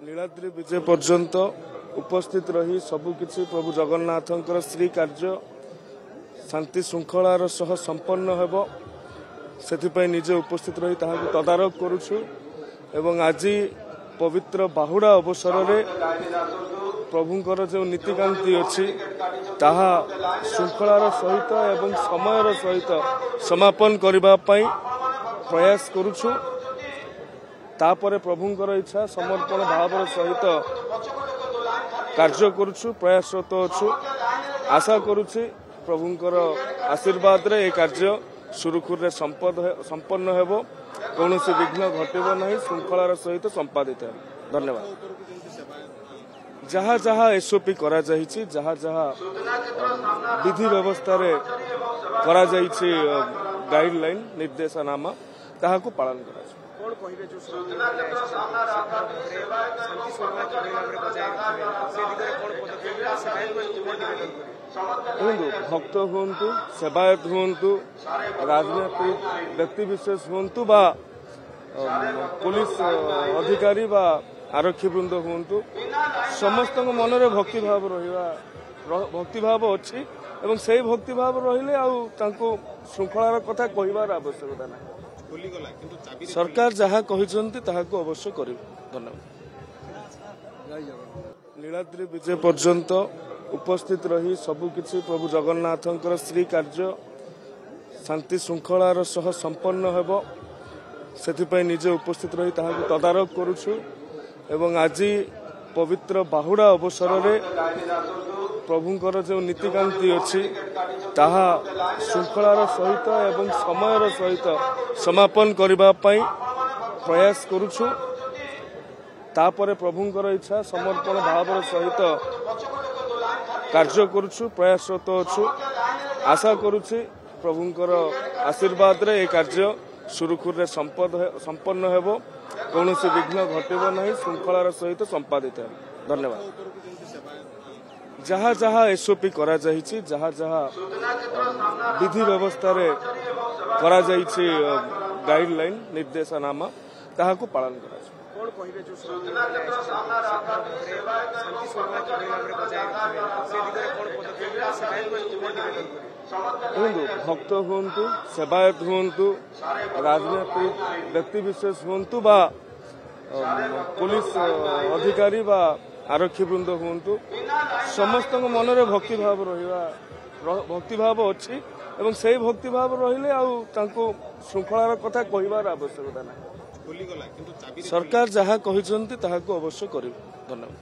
नीलाद्री विजय पर्यंत उपस्थित रही सबुकिछि प्रभु जगन्नाथंकर श्री कार्य शांति श्रृंखलार सह संपन्न हेबो सेथिपई निजे उपस्थित रही ताहाकु तदारक करूछु एवं आज पवित्र बाहुड़ा अवसर रे प्रभुंकर जो नीतिकांति अछि ताहा श्रृंखलार सहित एवं समयर सहित समापन करबा पई प्रयास करूछु तापरे प्रभुंकर इच्छा समर्पण भावर सहित कार्य करूछु प्रयासरत अच्छु आशा करूछि प्रभुंकर आशीर्वाद रे ए कार्य सुरुखुर संपन्न हेबो कौनसी विघ्न घटिबो नहीं श्रृंखलार सहित संपादित है। धन्यवाद। जहाँ जहाँ एसओपी करा जाइछि जहाँ जहाँ विधि व्यवस्था रे करा जाइछि गाइडलाइन निर्देशनामा ताहाकु पालन करा भक्त हुंतु सेवायत हुंतु राजनीतिक व्यक्ति विशेष हुंतु बा पुलिस अधिकारी बा आरक्षी वृंद हुंतु समस्त मन रे भक्ति भाव अच्छी एवं से भक्ति भाव रहिले आउ तांको श्रृंखलार कथा कहिबार आवश्यकता ना सरकार जहाँ कहते ताहाको अवश्य करिब। धन्यवाद। नीलाद्री विजय पर्यंत उपस्थित रही सबुकिछि प्रभु जगन्नाथंकर श्री कार्य शांति श्रृंखलार सह संपन्न हेबो सेथिपई निजे उपस्थित रही ताहाकु तदारक करूछु एवं आज पवित्र बाहुड़ा अवसर रे प्रभुंकर जो नीतिकांति अछि ताहा श्रृंखलार सहित एवं समयर सहित समापन करबा पई प्रयास करूछु तापरे प्रभुंकर इच्छा समर्पण भावर सहित कार्य करूछु प्रयासरत अच्छु आशा करूछि प्रभुंकर आशीर्वाद रे ए कार्य सुरुखुर संपन्न हेबो कौनसी विघ्न घटिबो नहीं श्रृंखलार सहित संपादित है। धन्यवाद। जहाँ जहाँ एसओपी करा जाइछि जहाँ जहाँ विधि व्यवस्था रे करा जाइछि गाइडलाइन निर्देशनामा ताहाकु पालन करा भक्त हुंतु सेवायत हुंतु राजनीतिक व्यक्ति विशेष हुंतु बा पुलिस अधिकारी बा आरक्षी वृंद हुंतु समस्त मन रे भक्ति भाव अच्छी एवं से भक्ति भाव रहिले आउ तांको श्रृंखलार कथा कहिबार आवश्यकता ना सरकार जहाँ कहते ताहाको अवश्य करिब। धन्यवाद।